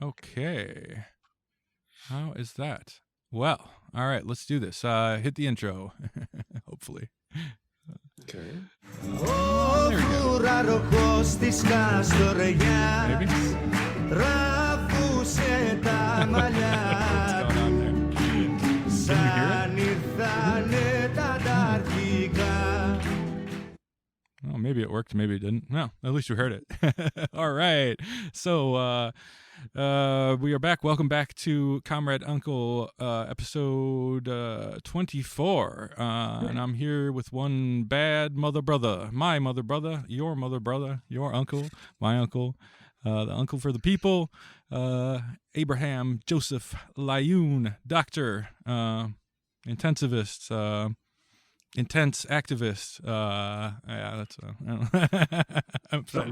Okay. How is that? Well, all right, let's do this. Hit the intro, hopefully. Okay. There we go. Maybe? What's going on there? Can you hear it? Well, maybe it worked, maybe it didn't. Well, at least you heard it. All right. So we are back. Welcome back to Comrade Uncle, episode 24. And I'm here with one bad mother brother, my mother brother, your uncle, my uncle, the uncle for the people, Abraham Joseph Lyoun, doctor, intensivist, intense activist. Yeah, that's. I'm sorry,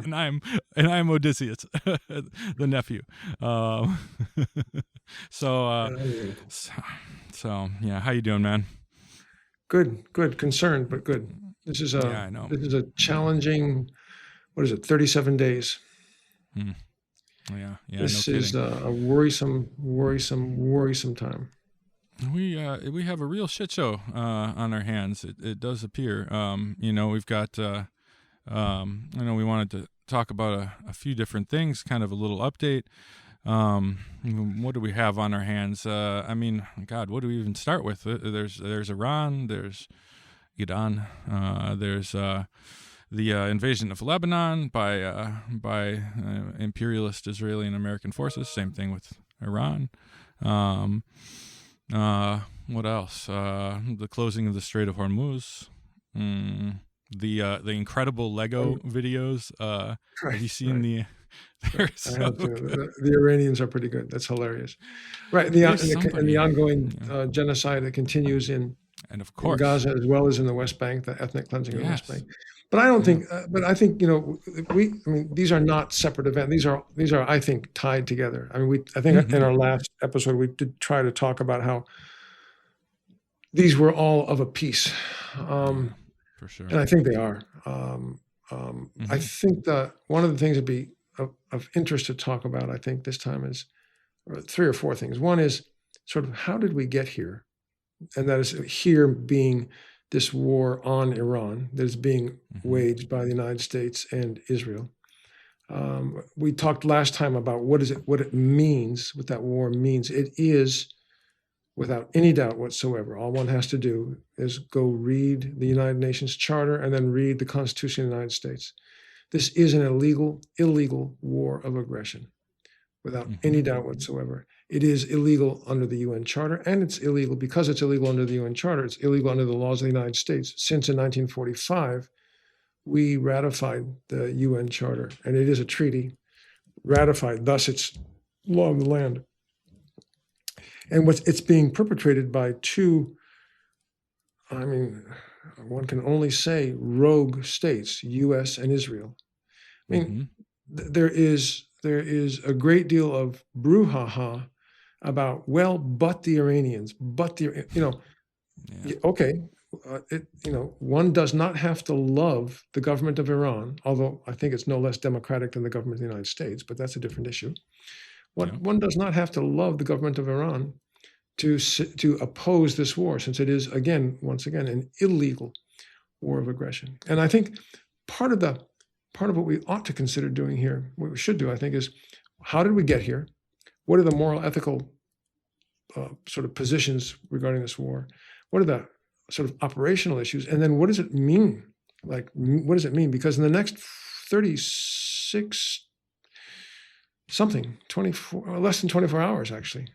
and I'm Odysseus, the nephew. So yeah, how you doing, man? Good. Concerned, but good. This is I know. This is a challenging. What is it? 37 days. Yeah. This No is kidding. a worrisome time. We have a real shit show on our hands. It does appear. We've got. I know we wanted to talk about a few different things. Kind of a little update. What do we have on our hands? I mean, God, what do we even start with? There's Iran. There's Iran. There's the invasion of Lebanon by imperialist Israeli and American forces. Same thing with Iran. What else? The closing of the Strait of Hormuz. The incredible Lego videos. Have you seen the? The Iranians are pretty good. That's hilarious, right? The ongoing genocide that continues in Gaza as well as in the West Bank, the ethnic cleansing of the West Bank. But I don't think. But I think these are not separate events. These are I think tied together. I mean, I think in our last episode we did try to talk about how these were all of a piece. For sure. And I think they are. I think that one of the things that'd be of interest to talk about, I think this time is three or four things. One is sort of how did we get here? And that is here being this war on Iran that is being waged by the United States and Israel. We talked last time about what it means, what that war means. It is, without any doubt whatsoever, all one has to do is go read the United Nations Charter and then read the Constitution of the United States. This is an illegal war of aggression, without any doubt whatsoever. It is illegal under the UN Charter, and it's illegal because it's illegal under the UN Charter. It's illegal under the laws of the United States. Since in 1945, we ratified the UN Charter, and it is a treaty ratified. Thus, it's law of the land. And it's being perpetrated by two, I mean, one can only say rogue states, U.S. and Israel. I mean, there is a great deal of brouhaha about, well, but the Iranians, okay, one does not have to love the government of Iran, although I think it's no less democratic than the government of the United States, but that's a different issue. One does not have to love the government of Iran to oppose this war, since it is, once again, an illegal war of aggression. And I think part of what we ought to consider doing here, what we should do, I think, is how did we get here? What are the moral, ethical sort of positions regarding this war? What are the sort of operational issues? And then what does it mean? Like, what does it mean? Because in the next 36 something, 24, less than 24 hours, actually,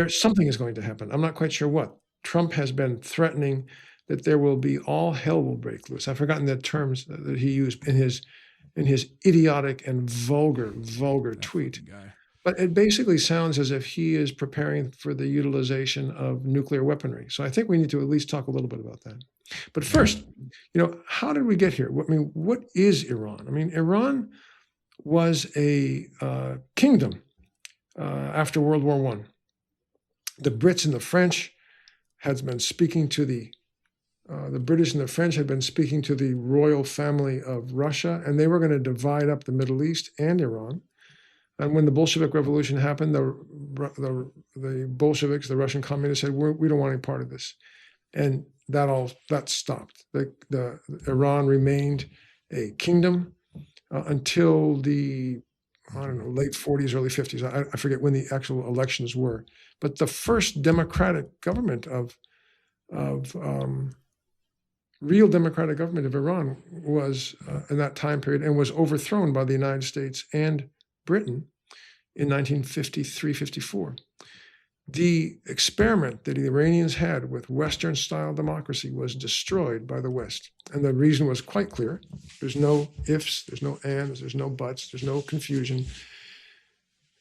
something is going to happen. I'm not quite sure what. Trump has been threatening that there will be all hell will break loose. I've forgotten the terms that he used in his idiotic and vulgar tweet. But it basically sounds as if he is preparing for the utilization of nuclear weaponry. So I think we need to at least talk a little bit about that. But first, how did we get here? I mean, what is Iran? I mean, Iran was a kingdom after World War I. The Brits and the French had been speaking to the British and the French had been speaking to the royal family of Russia, and they were going to divide up the Middle East and Iran. And when the Bolshevik Revolution happened, the Bolsheviks, the Russian communists, said, we don't want any part of this. And that stopped. The Iran remained a kingdom until the, I don't know, late 40s, early 50s. I forget when the actual elections were. But the first democratic government real democratic government of Iran was in that time period, and was overthrown by the United States and Britain in 1953-54. The experiment that the Iranians had with Western-style democracy was destroyed by the West. And the reason was quite clear. There's no ifs, there's no ands, there's no buts, there's no confusion.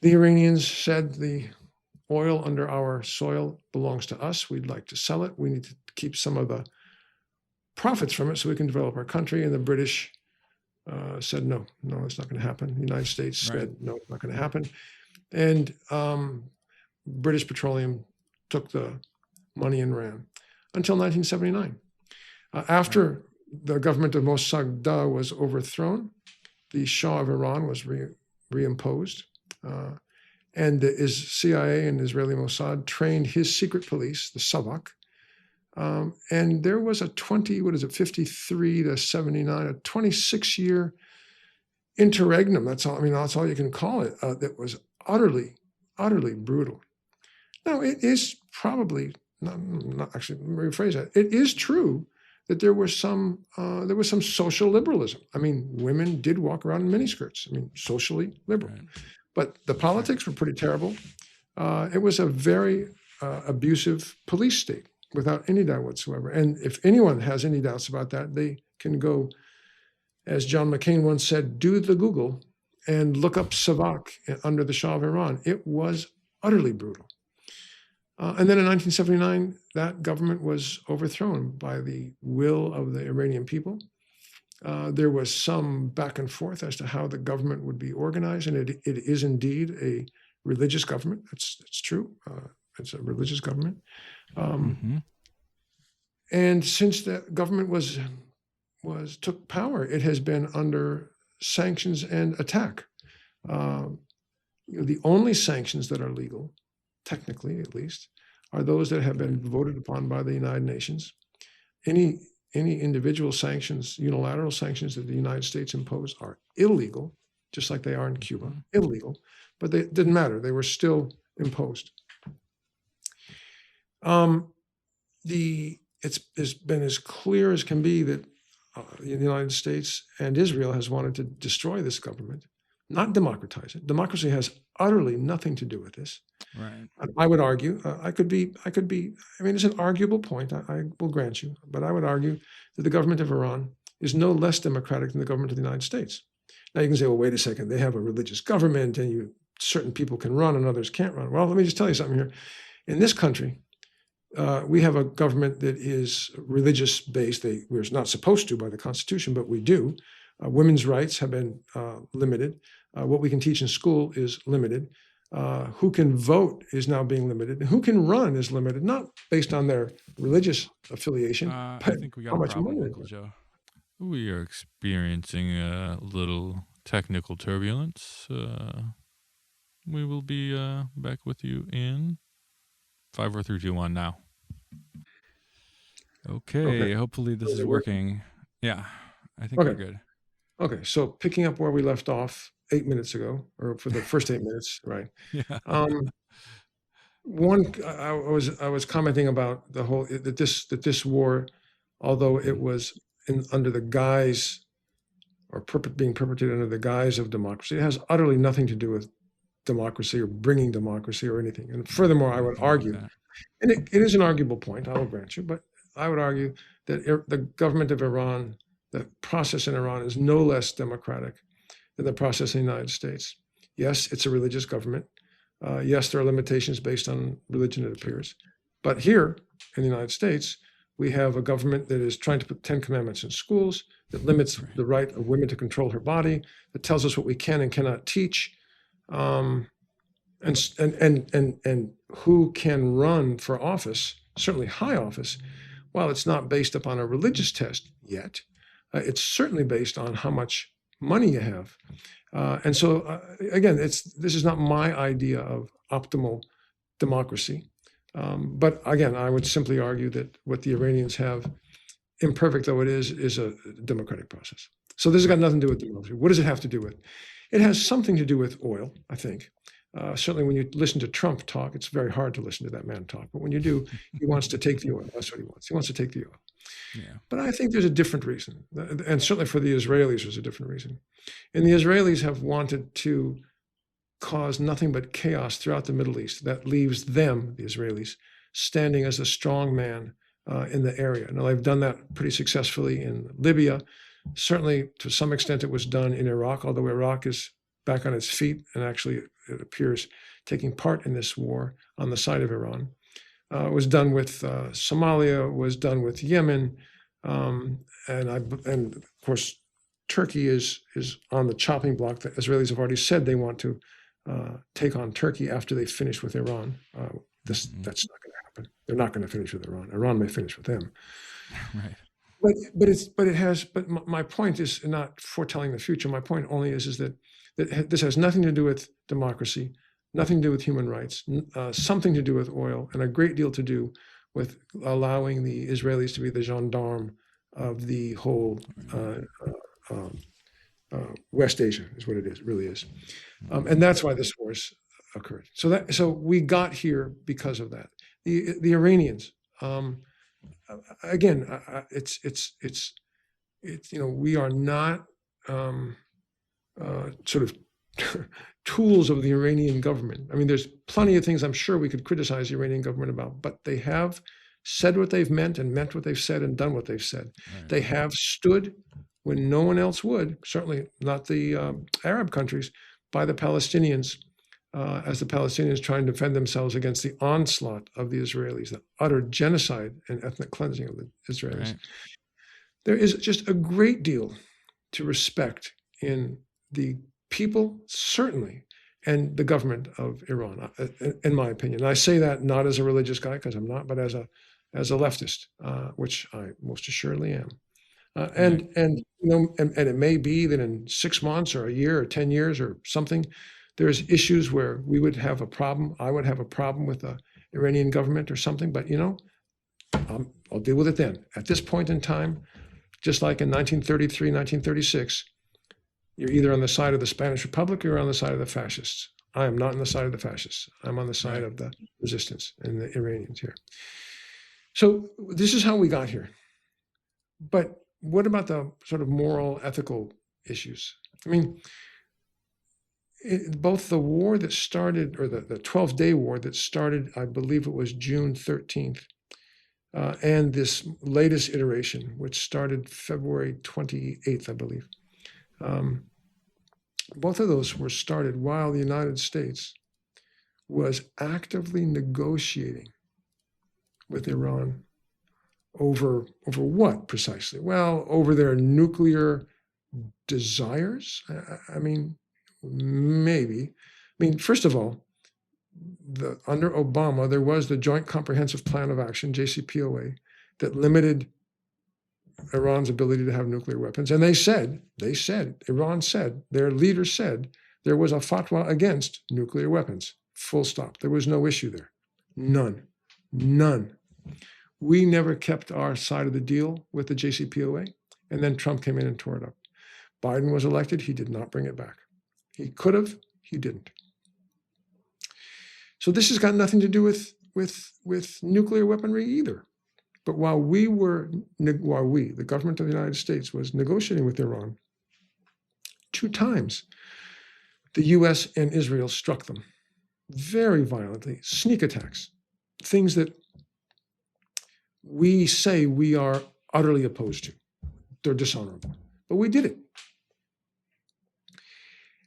The Iranians said the oil under our soil belongs to us. We'd like to sell it. We need to keep some of the profits from it so we can develop our country. And the British said, no, it's not going to happen. The United States said, no, it's not going to happen. And British Petroleum took the money and ran until 1979. After the government of Mossadegh was overthrown, the Shah of Iran was reimposed. And the CIA and Israeli Mossad trained his secret police, the Savak. And there was a 53 to 79, a 26-year interregnum. That's all you can call it. That was utterly brutal. Now, it is probably not actually. Let me rephrase that. It is true that there was some social liberalism. I mean, women did walk around in miniskirts. I mean, socially liberal, but the politics were pretty terrible. It was a very abusive police state, without any doubt whatsoever. And if anyone has any doubts about that, they can go, as John McCain once said, do the Google and look up Savak under the Shah of Iran. It was utterly brutal. And then in 1979, that government was overthrown by the will of the Iranian people. There was some back and forth as to how the government would be organized, and it is indeed a religious government. That's true. It's a religious government. And since the government took power, it has been under sanctions and attack. The only sanctions that are legal, technically at least, are those that have been voted upon by the United Nations. Any individual sanctions, unilateral sanctions that the United States imposed are illegal, just like they are in Cuba, illegal, but they didn't matter. They were still imposed. It's been as clear as can be that the United States and Israel has wanted to destroy this government, not democratize it. Democracy has utterly nothing to do with this. Right. I would argue, it's an arguable point, I will grant you, but I would argue that the government of Iran is no less democratic than the government of the United States. Now you can say, well, wait a second, they have a religious government and certain people can run and others can't run. Well, let me just tell you something here. In this country, we have a government that is religious-based. We're not supposed to by the Constitution, but we do. Women's rights have been limited. What we can teach in school is limited. Who can vote is now being limited. Who can run is limited, not based on their religious affiliation. I but think we got how a much problem, money Uncle Joe. We are experiencing a little technical turbulence. We will be back with you in 5, 4, 3, 2, 1 now. Okay. Hopefully this is working. Yeah, I think we're good. Okay, so picking up where we left off 8 minutes ago, or for the first 8 minutes, right? Yeah. I was commenting about the whole that this war, although it was under the guise or being perpetrated under the guise of democracy, it has utterly nothing to do with democracy or bringing democracy or anything. And furthermore, I would argue, and it is an arguable point, I will grant you, but I would argue that the government of Iran, the process in Iran, is no less democratic than the process in the United States. Yes, it's a religious government. Yes, there are limitations based on religion, it appears. But here in the United States, we have a government that is trying to put 10 commandments in schools, that limits the right of women to control her body, that tells us what we can and cannot teach, and who can run for office, certainly high office. While it's not based upon a religious test yet, it's certainly based on how much money you have. And so, again, this is not my idea of optimal democracy. But again, I would simply argue that what the Iranians have, imperfect though it is a democratic process. So this has got nothing to do with democracy. What does it have to do with? It has something to do with oil, I think. Certainly when you listen to Trump talk, it's very hard to listen to that man talk. But when you do, he wants to take the oil. That's what he wants. He wants to take the oil. Yeah. But I think there's a different reason. And certainly for the Israelis, there's a different reason. And the Israelis have wanted to cause nothing but chaos throughout the Middle East. That leaves them, the Israelis, standing as a strong man in the area. Now, they've done that pretty successfully in Libya. Certainly, to some extent, it was done in Iraq, although Iraq is back on its feet and actually, it appears, taking part in this war on the side of Iran. It was done with Somalia, was done with Yemen, and of course, Turkey is on the chopping block. The Israelis have already said they want to take on Turkey after they finish with Iran. That's not going to happen. They're not going to finish with Iran. Iran may finish with them. Right. But my point is not foretelling the future. My point only is that this has nothing to do with democracy, nothing to do with human rights, something to do with oil, and a great deal to do with allowing the Israelis to be the gendarme of the whole West Asia is what it is, really is. And that's why this war's occurred. So we got here because of that. The Iranians, again, it's we are not sort of tools of the Iranian government. I mean, there's plenty of things I'm sure we could criticize the Iranian government about, but they have said what they've meant and meant what they've said and done what they've said. Right. They have stood when no one else would, certainly not the Arab countries, by the Palestinians, as the Palestinians try and defend themselves against the onslaught of the Israelis, the utter genocide and ethnic cleansing of the Israelis. Right. There is just a great deal to respect in the people, certainly, and the government of Iran, in my opinion. And I say that not as a religious guy, because I'm not, but as a leftist, which I most assuredly am. And it may be that in 6 months or a year or 10 years or something, there's issues where we would have a problem. I would have a problem with the Iranian government or something, but I'll deal with it then. At this point in time, just like in 1933, 1936, you're either on the side of the Spanish Republic or you're on the side of the fascists. I am not on the side of the fascists. I'm on the side of the resistance and the Iranians here. So this is how we got here. But what about the sort of moral, ethical issues? I mean, both the war that started, or the 12-day war that started, I believe it was June 13th, and this latest iteration, which started February 28th, I believe. Both of those were started while the United States was actively negotiating with Iran over what precisely? Well, over their nuclear desires. I mean, maybe. I mean, first of all, under Obama, there was the Joint Comprehensive Plan of Action, JCPOA, that limited Iran's ability to have nuclear weapons. And Iran said, their leader said, there was a fatwa against nuclear weapons. Full stop. There was no issue there. None. We never kept our side of the deal with the JCPOA. And then Trump came in and tore it up. Biden was elected. He did not bring it back. He could have. He didn't. So this has got nothing to do with nuclear weaponry either. But while the government of the United States was negotiating with Iran, 2 times the US and Israel struck them very violently, sneak attacks, things that we say we are utterly opposed to. They're dishonorable. But we did it.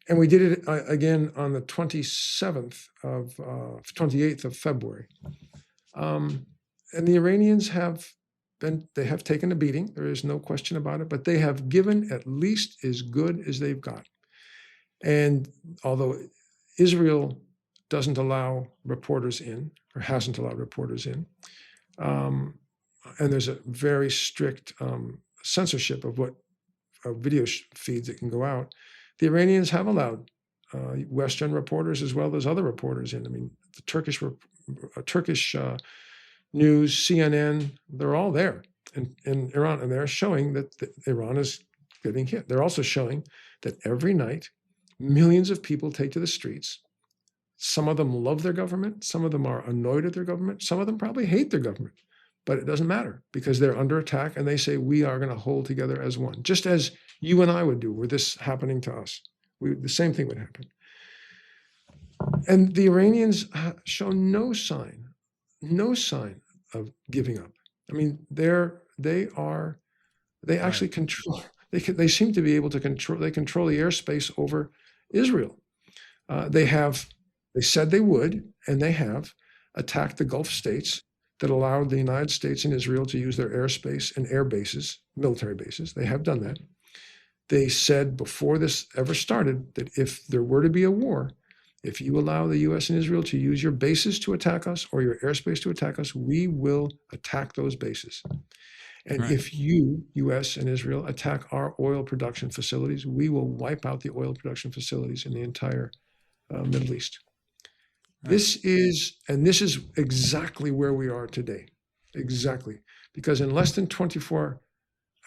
And we did it again on the 28th of February. And the Iranians have taken a beating. There is no question about it, but they have given at least as good as they've got. And although Israel doesn't allow reporters in, or hasn't allowed reporters in, and there's a very strict censorship of what video feeds that can go out. The Iranians have allowed Western reporters as well as other reporters in. I mean, the Turkish news, CNN, they're all there in Iran, and they're showing that Iran is getting hit. They're also showing that every night, millions of people take to the streets. Some of them love their government. Some of them are annoyed at their government. Some of them probably hate their government. But it doesn't matter because they're under attack and they say, we are going to hold together as one, just as you and I would do were this happening to us. The same thing would happen. And the Iranians show no sign of giving up. I mean, they actually control, they seem to be able to control the airspace over Israel. They said they would, and they have attacked the Gulf states that allowed the United States and Israel to use their airspace and air bases, military bases. They have done that. They said before this ever started that if there were to be a war, if you allow the US and Israel to use your bases to attack us or your airspace to attack us, we will attack those bases. And if you, US and Israel, attack our oil production facilities, we will wipe out the oil production facilities in the entire Middle East. This is exactly where we are today. Exactly. Because in less than 24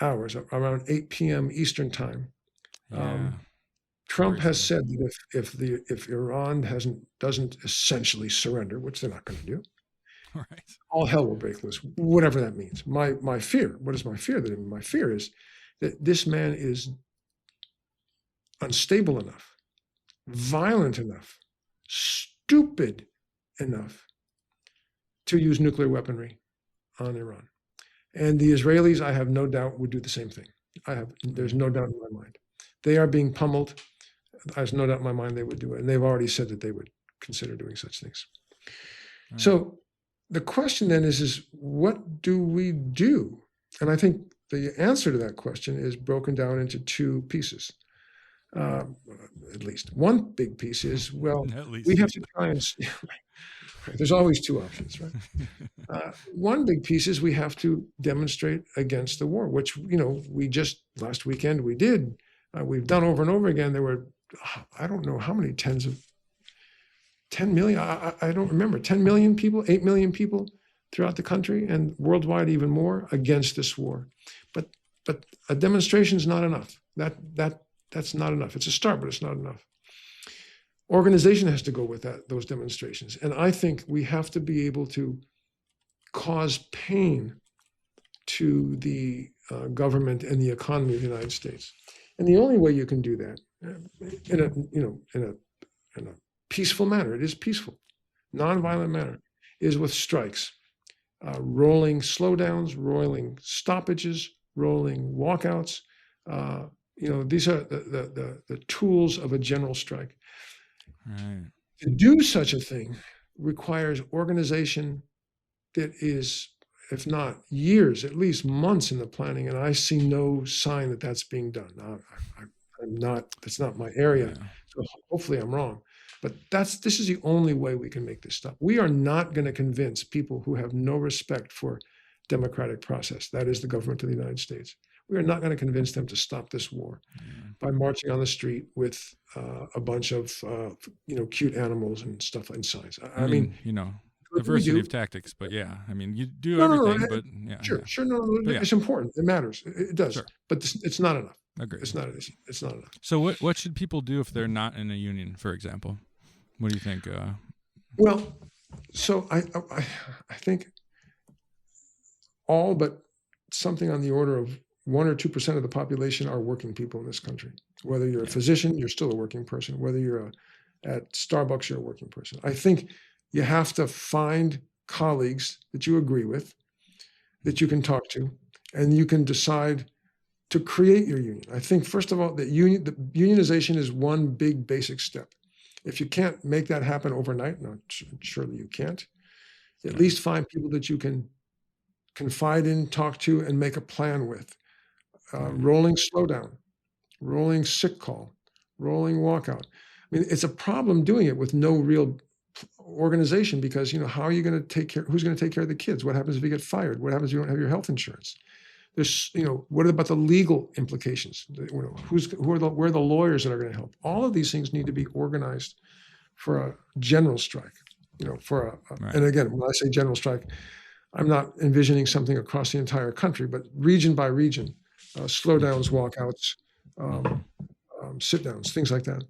hours, around 8 p.m. Eastern time, Trump has said that if Iran doesn't essentially surrender, which they're not going to do, all hell will break loose, whatever that means. My fear, what is my fear? My fear is that this man is unstable enough, violent enough, stupid enough to use nuclear weaponry on Iran. And the Israelis, I have no doubt, would do the same thing. There's no doubt in my mind. They are being pummeled. There's no doubt in my mind they would do it. And they've already said that they would consider doing such things. So the question then is what do we do? And I think the answer to that question is broken down into two pieces. At least one big piece is, well, we have to try and, there's always two options, right? One big piece is we have to demonstrate against the war, which, we just last weekend we did. We've done over and over again. There were, I don't know how many 10 million, I don't remember, 10 million people, 8 million people throughout the country and worldwide even more against this war. But a demonstration is not enough. That's not enough. It's a start, but it's not enough. Organization has to go with those demonstrations. And I think we have to be able to cause pain to the government and the economy of the United States. And the only way you can do that in a peaceful manner, it is peaceful, nonviolent manner, is with strikes, rolling slowdowns, rolling stoppages, rolling walkouts. These are the tools of a general strike. Right. To do such a thing requires organization that is, if not years, at least months in the planning. And I see no sign that that's being done. That's not my area. Yeah. So hopefully I'm wrong. But this is the only way we can make this stop. We are not going to convince people who have no respect for democratic process. That is the government of the United States. We are not going to convince them to stop this war by marching on the street with a bunch of cute animals and stuff and signs. I mean, diversity of tactics, but you do everything. But sure, it's important. It matters. It does. Sure. But it's not enough. Agreed. It's not enough. So what should people do if they're not in a union, for example? What do you think? Well, so I think all but something on the order of 1 or 2% of the population are working people in this country. Whether you're a physician, you're still a working person. Whether you're at Starbucks, you're a working person. I think you have to find colleagues that you agree with, that you can talk to, and you can decide to create your union. I think, first of all, the unionization is one big basic step. If you can't make that happen overnight, no, surely you can't, at least find people that you can confide in, talk to, and make a plan with. Rolling slowdown, rolling sick call, rolling walkout. I mean, it's a problem doing it with no real organization because, how are you going to take care? Who's going to take care of the kids? What happens if you get fired? What happens if you don't have your health insurance? There's, what about the legal implications? Where are the lawyers that are going to help? All of these things need to be organized for a general strike. Right. And again, when I say general strike, I'm not envisioning something across the entire country, but region by region, slowdowns, walkouts, sit downs, things like that.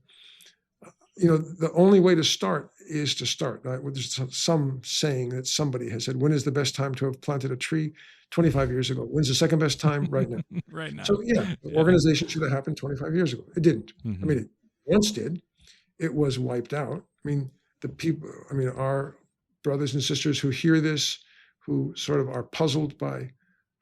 The only way to start is to start. Right? There's some saying that somebody has said, when is the best time to have planted a tree? 25 years ago. When's the second best time? Right now. Right now. So the organization should have happened 25 years ago. It didn't. I mean, it once did. It was wiped out. I mean, our brothers and sisters who hear this, who sort of are puzzled by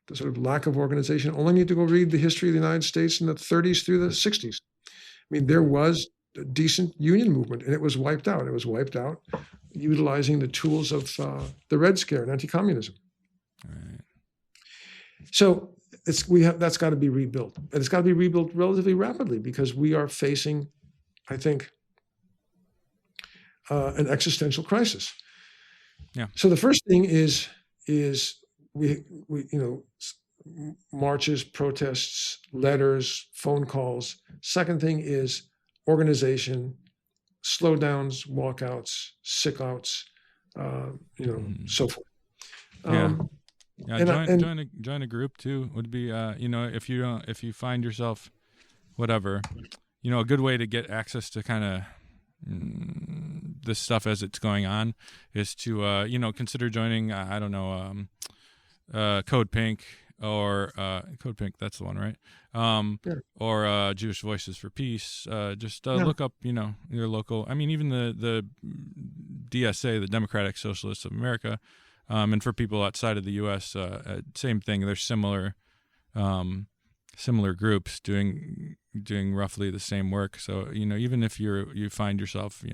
the sort of lack of organization, only need to go read the history of the United States in the 30s through the 60s. I mean, there was a decent union movement, and it was wiped out. It was wiped out utilizing the tools of the Red Scare and anti-communism. Right. So that's got to be rebuilt, and it's got to be rebuilt relatively rapidly because we are facing, I think, an existential crisis. Yeah. So the first thing is we marches, protests, letters, phone calls. Second thing is organization, slowdowns, walkouts, sickouts, so forth. Join a group too would be if you find yourself whatever, a good way to get access to kind of this stuff as it's going on is to consider joining Code Pink or Code Pink, that's the one, right? Or Jewish Voices for Peace. Look up your local, even the DSA, the Democratic Socialists of America, and for people outside of the US, same thing. There's similar groups doing roughly the same work. So even if you find yourself,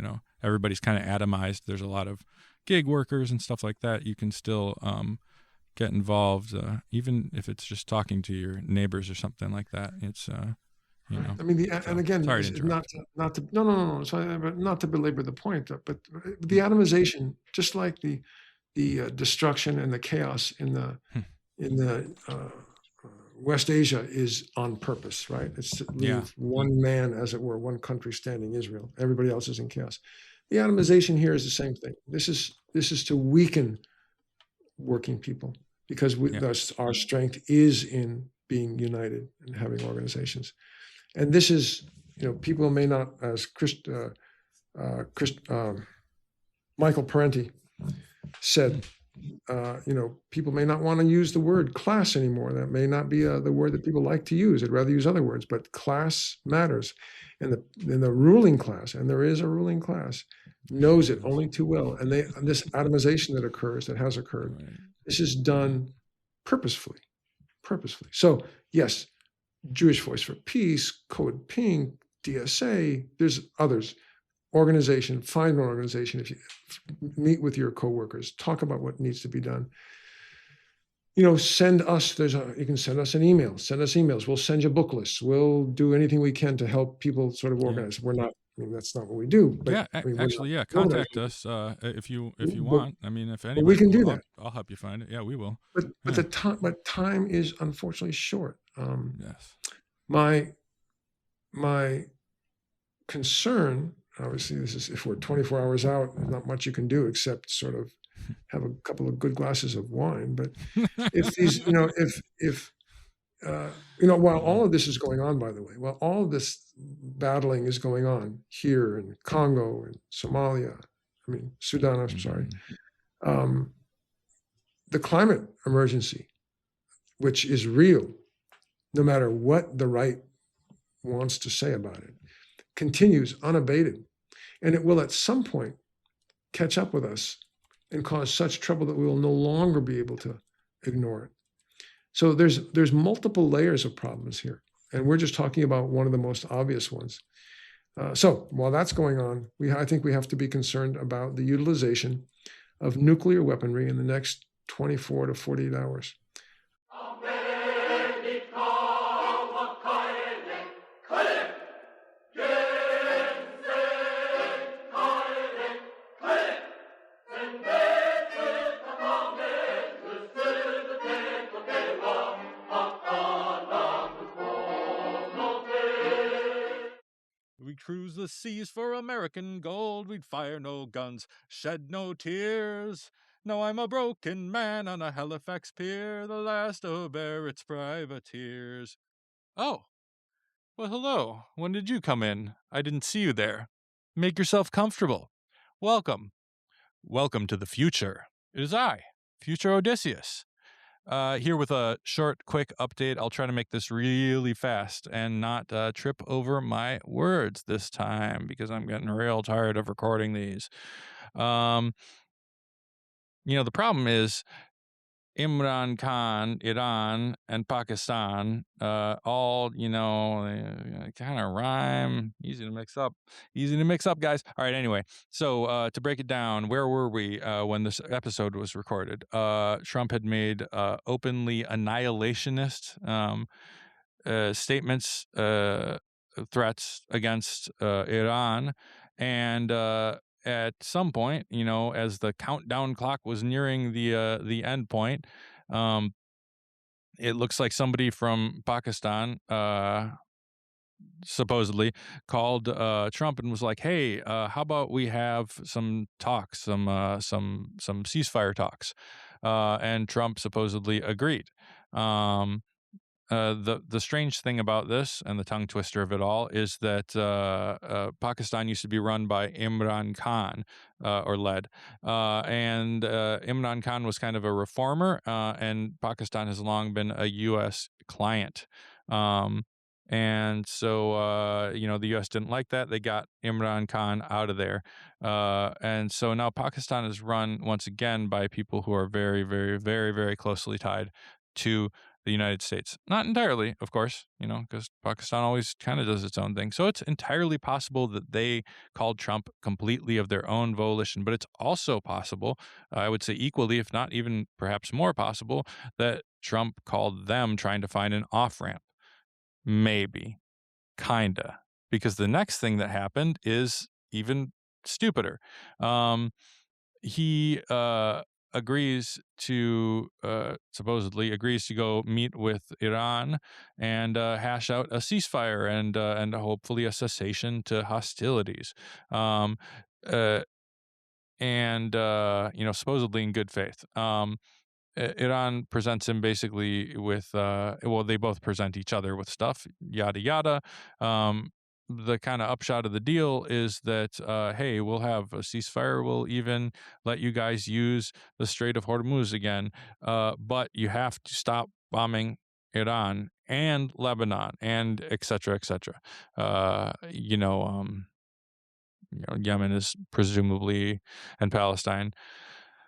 everybody's kind of atomized, there's a lot of gig workers and stuff like that, you can still get involved, even if it's just talking to your neighbors or something like that. It's and again, sorry to no, sorry, but not to belabor the point, but the atomization, just like the destruction and the chaos in the West Asia, is on purpose, right? It's to leave one man, as it were, one country standing, Israel. Everybody else is in chaos. The atomization here is the same thing. This is to weaken working people, because our strength is in being united and having organizations. And this is, people may not, as Michael Parenti said, people may not want to use the word class anymore. That may not be the word that people like to use. They'd rather use other words, but class matters. And the ruling class, and there is a ruling class, knows it only too well. And this atomization that has occurred, this is done purposefully. So yes, Jewish Voice for Peace, Code Pink, DSA, there's others. Organization, find an organization. If you meet with your coworkers, talk about what needs to be done. Send us. You can send us an email. Send us emails. We'll send you book lists. We'll do anything we can to help people sort of organize. We're not. That's not what we do. But, contact us if you want. If anybody, we can do that. I'll help you find it. Yeah, we will. But time is unfortunately short. Yes. My concern. Obviously, this is, if we're 24 hours out, there's not much you can do except sort of have a couple of good glasses of wine. But if these, while all of this is going on, by the way, while all of this battling is going on here in Congo and Somalia, Sudan, I'm sorry, the climate emergency, which is real, no matter what the right wants to say about it, continues unabated, and it will at some point catch up with us and cause such trouble that we will no longer be able to ignore it. So there's multiple layers of problems here, and we're just talking about one of the most obvious ones. So while that's going on, I think we have to be concerned about the utilization of nuclear weaponry in the next 24 to 48 hours. the seas for American gold. We'd fire no guns, shed no tears. Now I'm a broken man on a Halifax pier, the last of Barrett's privateers. Oh, well, hello. When did you come in? I didn't see you there. Make yourself comfortable. Welcome. Welcome to the future. It is I, Future Odysseus. Here with a short, quick update. I'll try to make this really fast and not trip over my words this time because I'm getting real tired of recording these. The problem is Imran Khan, Iran, and Pakistan, all, kind of rhyme. Easy to mix up, guys. All right, anyway. So to break it down, where were we when this episode was recorded? Trump had made openly annihilationist statements, threats against Iran, and at some point, as the countdown clock was nearing the end point, it looks like somebody from Pakistan supposedly called Trump and was like, "Hey, how about we have some talks, some ceasefire talks?" And Trump supposedly agreed. The strange thing about this and the tongue twister of it all is that Pakistan used to be run by Imran Khan, or led, and Imran Khan was kind of a reformer, and Pakistan has long been a U.S. client. And so, the U.S. didn't like that. They got Imran Khan out of there. And so now Pakistan is run once again by people who are very, very, very, very closely tied to the United States. Not entirely, of course, because Pakistan always kind of does its own thing. So it's entirely possible that they called Trump completely of their own volition. But it's also possible, I would say equally, if not even perhaps more possible, that Trump called them trying to find an off-ramp. Maybe. Kinda. Because the next thing that happened is even stupider. He supposedly agrees to go meet with Iran and hash out a ceasefire and hopefully a cessation to hostilities. Supposedly in good faith. Iran presents him basically with, they both present each other with stuff, yada, yada. The kind of upshot of the deal is that, hey, we'll have a ceasefire. We'll even let you guys use the Strait of Hormuz again. But you have to stop bombing Iran and Lebanon and et cetera, et cetera. Yemen is presumably, and Palestine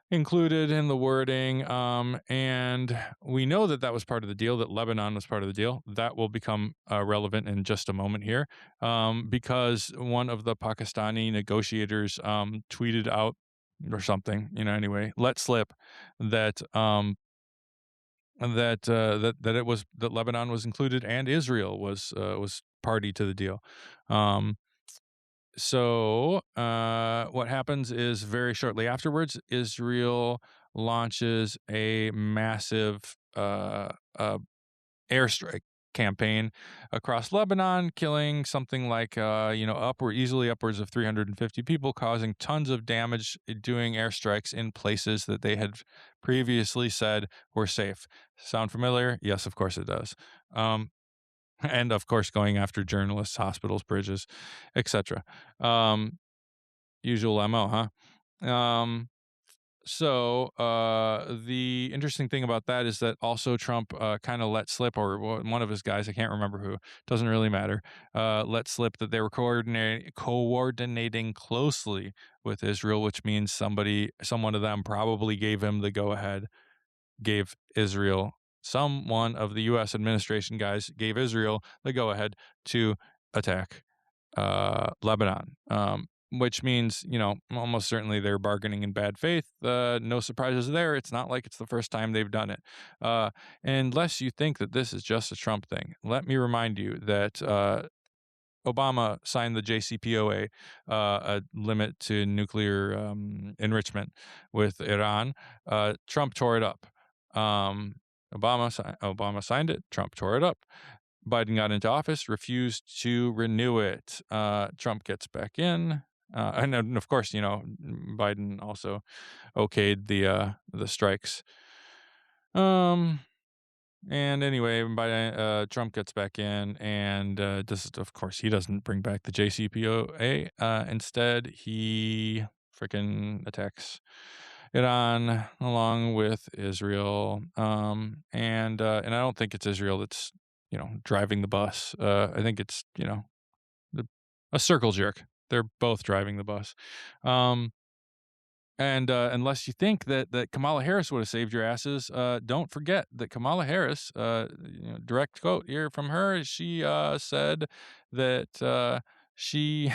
included in the wording, and we know that was part of the deal, that Lebanon was part of the deal. That will become relevant in just a moment here, because one of the Pakistani negotiators tweeted out or something, anyway, let slip that that Lebanon was included and Israel was party to the deal. So what happens is very shortly afterwards, Israel launches a massive airstrike campaign across Lebanon, killing something like easily upwards of 350 people, causing tons of damage, doing airstrikes in places that they had previously said were safe. Sound familiar? Yes, of course it does. And of course going after journalists, hospitals, bridges, etc. Usual MO, huh? So the interesting thing about that is that also Trump kind of let slip, or one of his guys, I can't remember who, doesn't really matter, let slip that they were coordinating closely with Israel, which means someone of them probably gave him the go-ahead, gave Israel, someone of the U.S. administration guys gave Israel the go-ahead to attack Lebanon, which means, almost certainly they're bargaining in bad faith. No surprises there. It's not like it's the first time they've done it. Unless you think that this is just a Trump thing, let me remind you that Obama signed the JCPOA, a limit to nuclear enrichment with Iran. Trump tore it up. Obama signed it. Trump tore it up. Biden got into office, refused to renew it. Trump gets back in. And of course, Biden also okayed the strikes. And anyway, Trump gets back in, and of course, he doesn't bring back the JCPOA. Instead, he freaking attacks Iran along with Israel. And I don't think it's Israel that's driving the bus. I think it's a circle jerk. They're both driving the bus. And unless you think that Kamala Harris would have saved your asses, don't forget that Kamala Harris, direct quote here from her, she said that she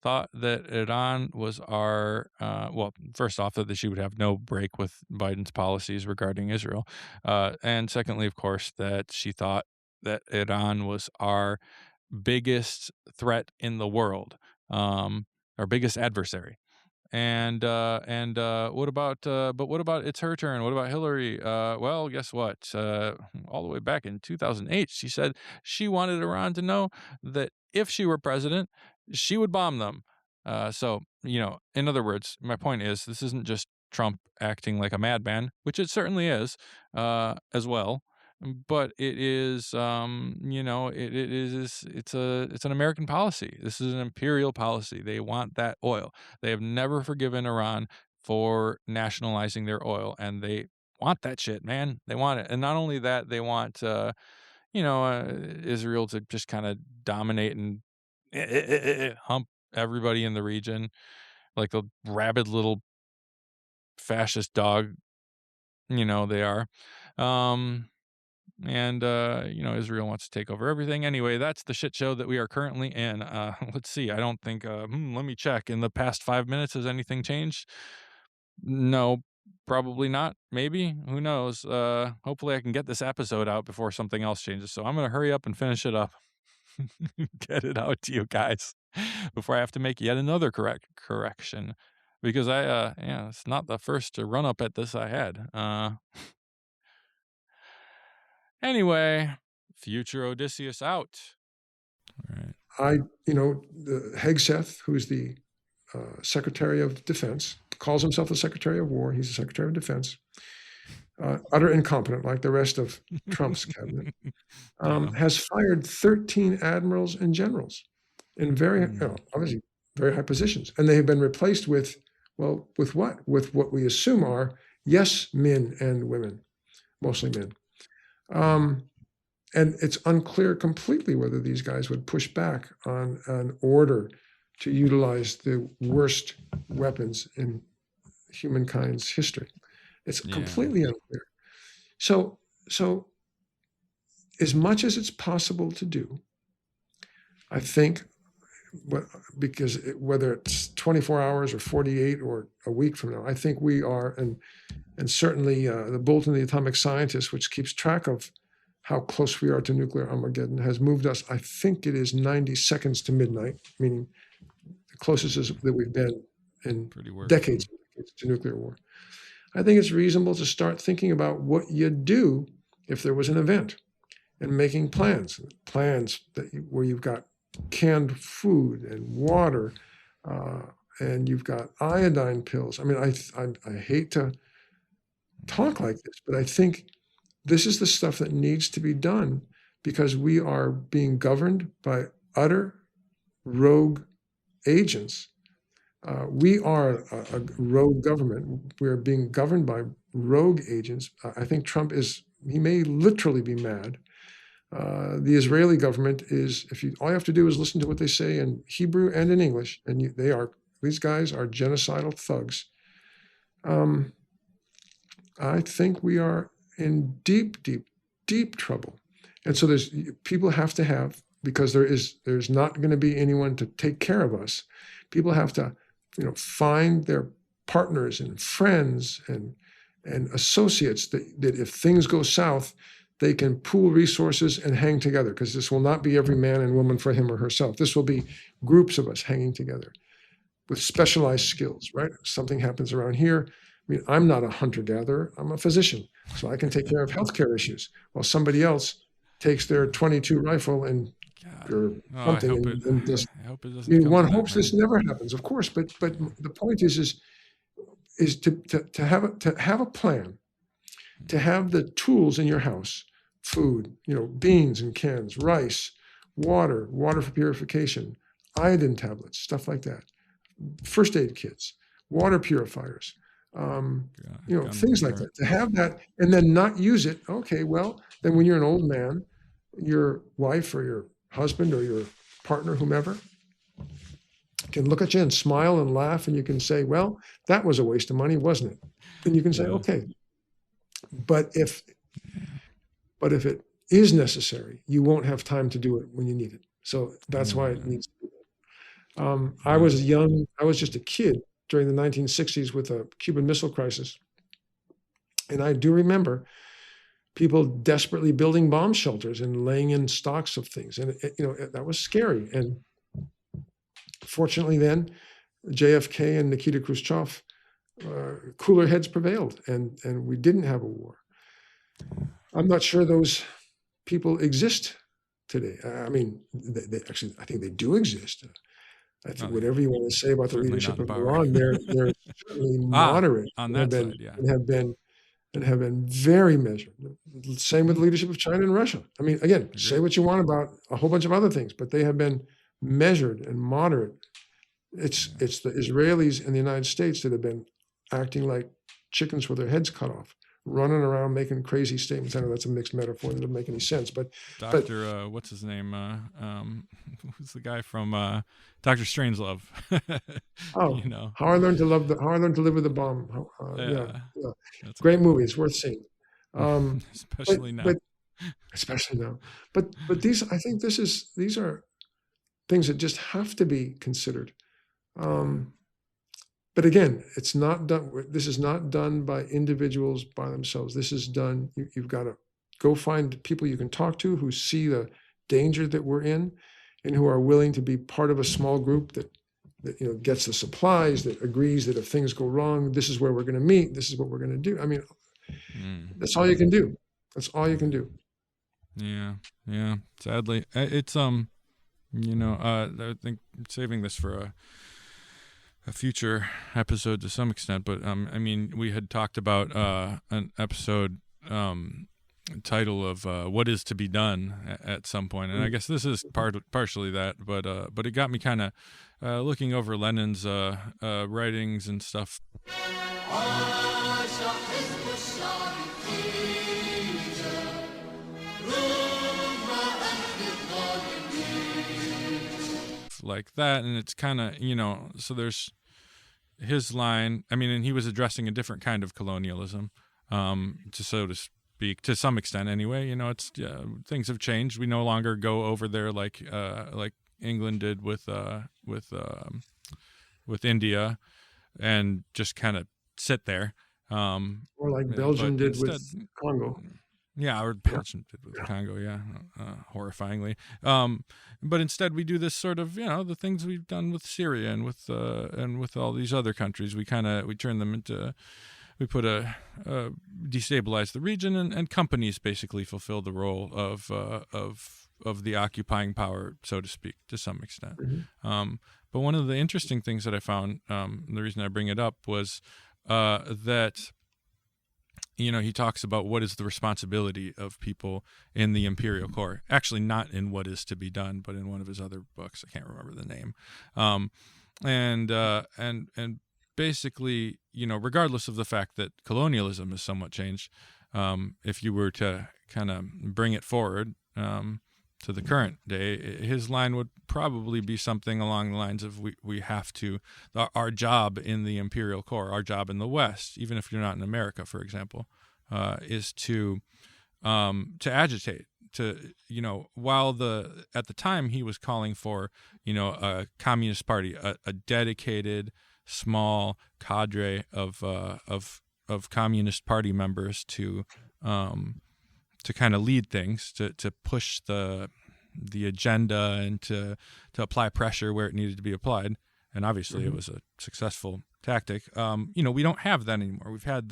thought that Iran was well, first off, that she would have no break with Biden's policies regarding Israel. And secondly, of course, that she thought that Iran was our biggest threat in the world, our biggest adversary. And what about it's her turn? What about Hillary? Well, guess what? All the way back in 2008, she said she wanted Iran to know that if she were president, she would bomb them. So, in other words, my point is, this isn't just Trump acting like a madman, which it certainly is, as well. But it is, it's an American policy. This is an imperial policy. They want that oil. They have never forgiven Iran for nationalizing their oil, and they want that shit, man. They want it. And not only that, they want, Israel to just kind of dominate and hump everybody in the region like the rabid little fascist dog, they are. And Israel wants to take over everything. Anyway, that's the shit show that we are currently in. Let's see. I don't think. Let me check. In the past 5 minutes, has anything changed? No, probably not. Maybe. Who knows? Hopefully, I can get this episode out before something else changes. So I'm gonna hurry up and finish it up. Get it out to you guys before I have to make yet another correction, because it's not the first run up at this I had. Anyway, future Odysseus out. All right. The Hegseth, who's the Secretary of Defense, calls himself the Secretary of War. He's the Secretary of Defense. Utter incompetent, like the rest of Trump's cabinet, has fired 13 admirals and generals in obviously very high positions. And they have been replaced with what? With what we assume are, yes, men and women, mostly men. And it's unclear completely whether these guys would push back on an order to utilize the worst weapons in humankind's history. It's completely unclear. So as much as it's possible to do, I think, because whether it's 24 hours or 48 or a week from now, I think we are, and certainly the Bulletin of the Atomic Scientist, which keeps track of how close we are to nuclear Armageddon, has moved us, I think it is 90 seconds to midnight, meaning the closest that we've been in decades to nuclear war. I think it's reasonable to start thinking about what you'd do if there was an event, and making plans where you've got canned food and water, and you've got iodine pills. I mean, I hate to talk like this, but I think this is the stuff that needs to be done, because we are being governed by utter rogue agents. We are a rogue government. We are being governed by rogue agents. I think Trump he may literally be mad. The Israeli government is, all you have to do is listen to what they say in Hebrew and in English, and these guys are genocidal thugs. I think we are in deep, deep, deep trouble. And so people have to have, because there's not going to be anyone to take care of us. People have to, find their partners and friends and associates that if things go south, they can pool resources and hang together, because this will not be every man and woman for him or herself. This will be groups of us hanging together with specialized skills, right? If something happens around here, I'm not a hunter-gatherer, I'm a physician, so I can take care of healthcare issues, while somebody else takes their 22 rifle and or something and just. I hope it doesn't. I mean, come one to that, hopes this man. never happens, of course, but the point is to have a plan, to have the tools in your house, food, beans and cans, rice, water for purification, iodine tablets, stuff like that, first aid kits, water purifiers, things like that. To have that and then not use it. Okay, well, then when you're an old man, your wife or your husband or your partner, whomever, can look at you and smile and laugh, and you can say, well, that was a waste of money, wasn't it? And you can say, okay. But if it is necessary, you won't have time to do it when you need it. So that's why it needs to be. I was young. I was just a kid during the 1960s with a Cuban Missile Crisis. And I do remember people desperately building bomb shelters and laying in stocks of things. And, that was scary. And fortunately then, JFK and Nikita Khrushchev, cooler heads prevailed, and we didn't have a war. I'm not sure those people exist today. I mean, they actually, I think they do exist. I think whatever you want to say about the leadership of Iran, they're certainly moderate on that side, yeah, and have been very measured. Same with the leadership of China and Russia. I mean, again, say what you want about a whole bunch of other things, but they have been measured and moderate. It's the Israelis and the United States that have been acting like chickens with their heads cut off, running around making crazy statements. I know that's a mixed metaphor that doesn't make any sense, but what's his name? Who's the guy from Dr. Strangelove? How I Learned to Live with the Bomb. Yeah. Great movie. It's worth seeing. Especially now. But these, I think these are things that just have to be considered. But again, it's not done. This is not done by individuals by themselves. This is done. You've got to go find people you can talk to who see the danger that we're in, and who are willing to be part of a small group that gets the supplies, that agrees that if things go wrong, this is where we're going to meet. This is what we're going to do. I mean, that's all you can do. That's all you can do. Yeah. Sadly, it's I think saving this for a future episode to some extent, but I mean, we had talked about an episode title of what is to be done at some point, and I guess this is partially that, but it got me kind of looking over Lenin's writings and stuff. Like that, and it's kind of, so there's his line, I mean, and he was addressing a different kind of colonialism, so to speak, to some extent anyway. It's things have changed. We no longer go over there like England did with India and just kind of sit there, or like Belgium did with Congo. Yeah, or Belgium did with Congo, horrifyingly. But instead, we do this sort of, the things we've done with Syria and with all these other countries. We turn them into, we destabilize the region, and companies basically fulfill the role of the occupying power, so to speak, to some extent. Mm-hmm. But one of the interesting things that I found, the reason I bring it up was that. He talks about what is the responsibility of people in the Imperial Corps. Actually, not in What Is to Be Done, but in one of his other books. I can't remember the name. And basically, regardless of the fact that colonialism has somewhat changed, if you were to kind of bring it forward to the current day, his line would probably be something along the lines of we have to, our job in the Imperial Corps, our job in the West, even if you're not in America, for example, is to agitate, to, while at the time he was calling for, a communist party, a dedicated small cadre of communist party members to kind of lead things, to push the agenda and to apply pressure where it needed to be applied. And obviously it was a successful tactic. We don't have that anymore. We've had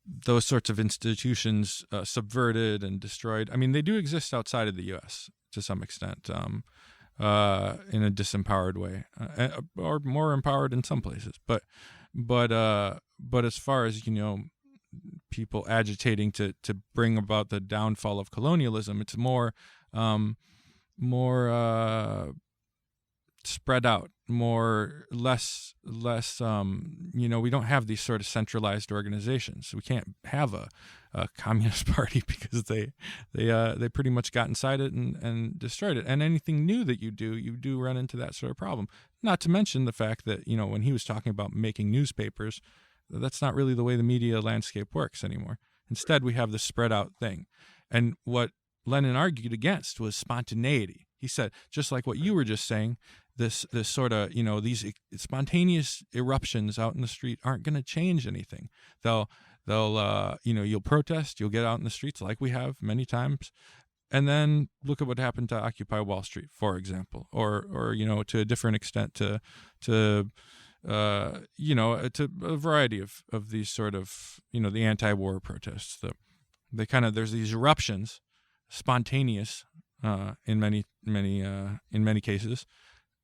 those sorts of institutions subverted and destroyed. I mean, they do exist outside of the U.S. to some extent, in a disempowered way, or more empowered in some places. But as far as, people agitating to bring about the downfall of colonialism, it's more spread out, less we don't have these sort of centralized organizations. We can't have a communist party because they pretty much got inside it and destroyed it. And anything new that you do run into that sort of problem. Not to mention the fact that, when he was talking about making newspapers, that's not really the way the media landscape works anymore. Instead, we have this spread out thing. And what Lenin argued against was spontaneity. He said, just like what you were just saying, this sort of, these spontaneous eruptions out in the street aren't going to change anything. They'll you'll protest, you'll get out in the streets like we have many times. And then look at what happened to Occupy Wall Street, for example, or to a different extent to a variety of these sort of, the anti-war protests. There's these eruptions, spontaneous, in many cases,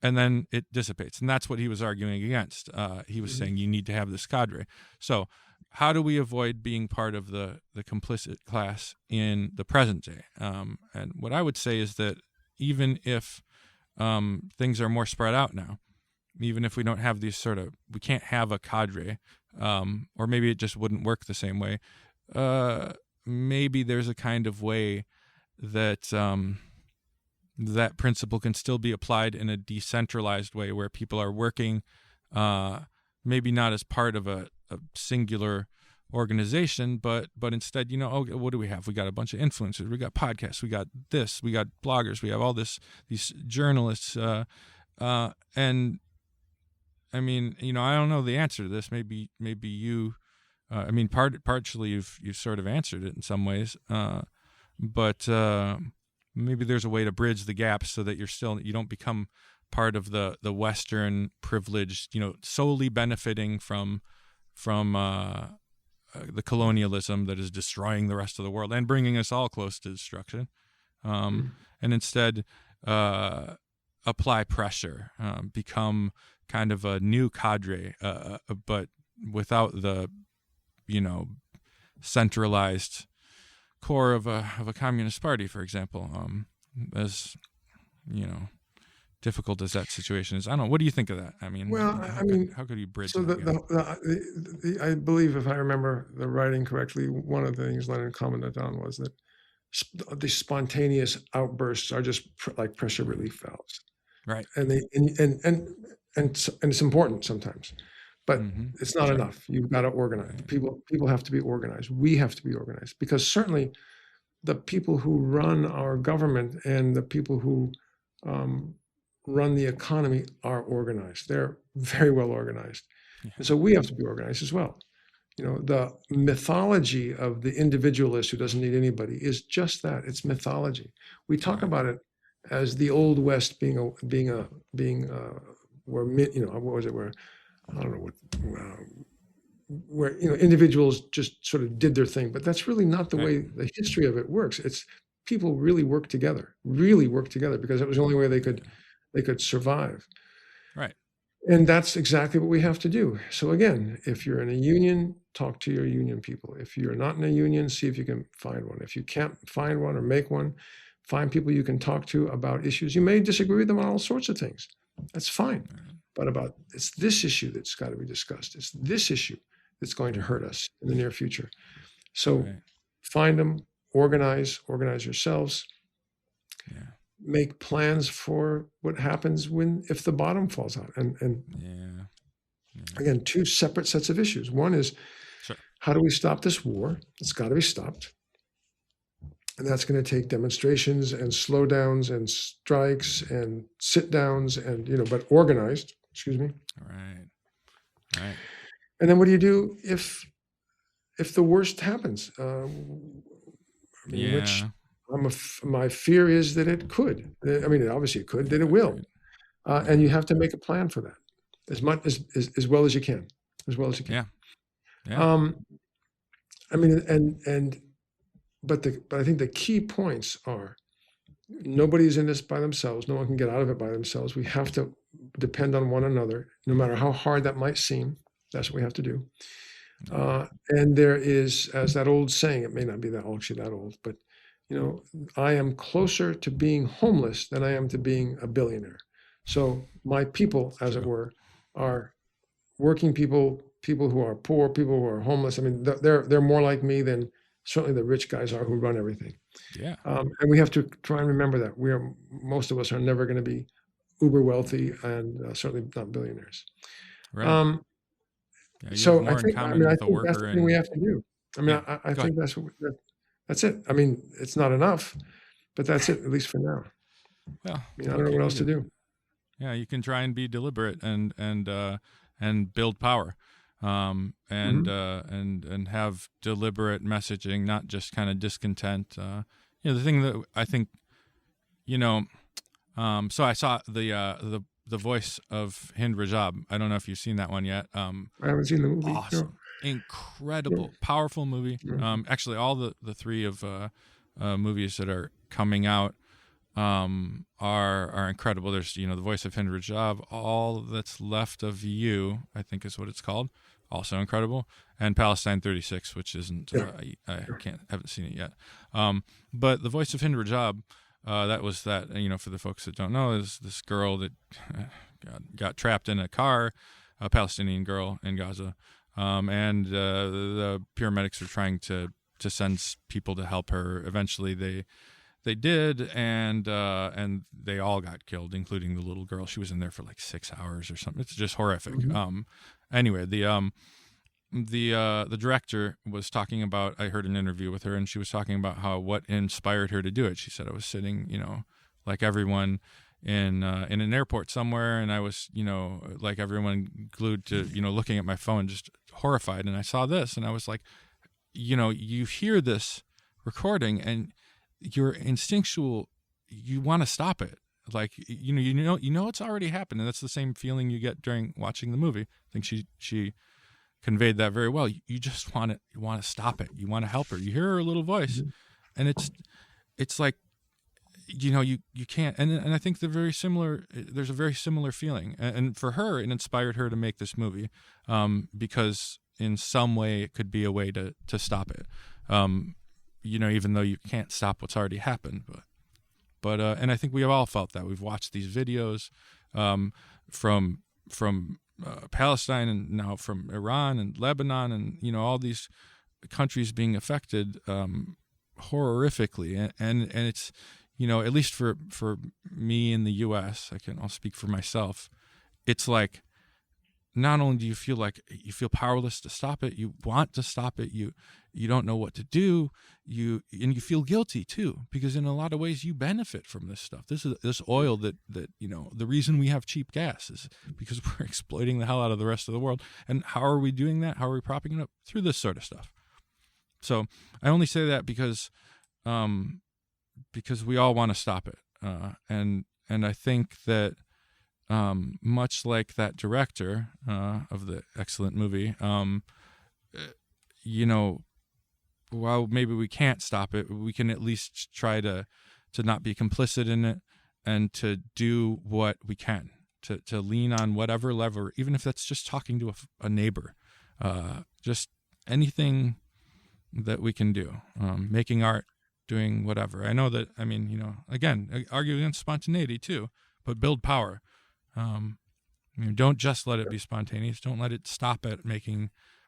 and then it dissipates. And that's what he was arguing against. He was saying you need to have this cadre. So how do we avoid being part of the complicit class in the present day? And what I would say is that even if things are more spread out now, even if we don't have we can't have a cadre, or maybe it just wouldn't work the same way. Maybe there's a kind of way that that principle can still be applied in a decentralized way where people are working, maybe not as part of a singular organization, but instead, what do we have? We got a bunch of influencers, we got podcasts, we got this, we got bloggers, we have all these journalists, and I mean, I don't know the answer to this. Maybe you, partially you've sort of answered it in some ways, but maybe there's a way to bridge the gap so that you don't become part of the Western privileged, solely benefiting from the colonialism that is destroying the rest of the world and bringing us all close to destruction, and instead apply pressure, become kind of a new cadre, but without the, centralized core of a communist party, for example. As difficult as that situation is, I don't know. What do you think of that? I mean, how could you bridge? So I believe, if I remember the writing correctly, one of the things Lenin commented on was that the spontaneous outbursts are just like pressure relief valves, right? And it's important sometimes, but it's not enough. You've got to organize. Right. People have to be organized. We have to be organized, because certainly the people who run our government and the people who run the economy are organized. They're very well organized. Yeah. And so we have to be organized as well. The mythology of the individualist who doesn't need anybody is just that. It's mythology. We talk about it as the Old West being where, what was it, where, I don't know what, where, individuals just sort of did their thing, but that's really not the way the history of it works. It's people really work together, because it was the only way they could survive. Right. And that's exactly what we have to do. So again, if you're in a union, talk to your union people. If you're not in a union, see if you can find one. If you can't find one or make one, find people you can talk to about issues. You may disagree with them on all sorts of things. That's fine. But it's this issue that's got to be discussed. It's this issue that's going to hurt us in the near future. So find them, organize yourselves. Yeah. Make plans for what happens if the bottom falls out. And again, two separate sets of issues. One is, how do we stop this war? It's got to be stopped. And that's going to take demonstrations and slowdowns and strikes and sit downs and, but organized, Right. And then what do you do if the worst happens? Which my fear is that it could. Obviously it could, that it will. And you have to make a plan for that as well as you can. Yeah. I mean, but I think the key points are nobody's in this by themselves. No one can get out of it by themselves. We have to depend on one another, no matter how hard that might seem. That's what we have to do. And there is, as that old saying, it may not be actually that old, but I am closer to being homeless than I am to being a billionaire. So my people, as it were, are working people who are poor, people who are homeless. I mean, they're more like me than certainly the rich guys are who run everything. Yeah. And we have to try and remember that most of us are never going to be uber wealthy, and certainly not billionaires. Right. Yeah, So I think that's the thing we have to do. I mean, yeah, I think that's it. I mean, it's not enough, but that's it, at least for now. Well, I mean, I don't know what else to do. Yeah, you can try and be deliberate and build power, and have deliberate messaging, not just kind of discontent. The thing that I think, so I saw the voice of Hind Rajab. I don't know if you've seen that one yet. I haven't seen the movie. Awesome, no. Incredible, powerful movie. Actually, all the three of movies that are coming out are incredible. There's the voice of Hind Rajab, All That's Left of You, I think is what it's called, also incredible, and Palestine 36, which isn't I haven't seen it yet. But the voice of Hind Rajab, that was that, for the folks that don't know, is this girl that got trapped in a car, a Palestinian girl in Gaza, and the paramedics were trying to send people to help her. Eventually they did, and they all got killed, including the little girl. She was in there for like 6 hours or something. It's just horrific. Anyway, the director was talking about, I heard an interview with her, and she was talking about what inspired her to do it. She said, I was sitting, like everyone in an airport somewhere, and I was, like everyone, glued to, looking at my phone, just horrified. And I saw this, and I was like, you hear this recording, and your instinctual, you want to stop it. Like, you know it's already happened. And that's the same feeling you get during watching the movie. I think she conveyed that very well. You just want to stop it. You want to help her. You hear her little voice, and it's like, you can't. And I think there's a very similar feeling. And for her, it inspired her to make this movie, because in some way it could be a way to stop it. Even though you can't stop what's already happened, but and I think we have all felt that. We've watched these videos from Palestine, and now from Iran and Lebanon, and all these countries being affected horrifically, and it's at least for me in the U.S., I'll speak for myself. It's like, not only do you feel powerless to stop it, you want to stop it. You don't know what to do. You feel guilty too, because in a lot of ways you benefit from this stuff. This oil that the reason we have cheap gas is because we're exploiting the hell out of the rest of the world. And how are we doing that? How are we propping it up? Through this sort of stuff. So I only say that because we all want to stop it. And I think that, much like that director of the excellent movie, while maybe we can't stop it, we can at least try to not be complicit in it, and to do what we can to lean on whatever lever, even if that's just talking to a neighbor, just anything that we can do, making art, doing whatever. I know that, again, argue against spontaneity too, but build power. Don't just let it be spontaneous. Don't let it stop at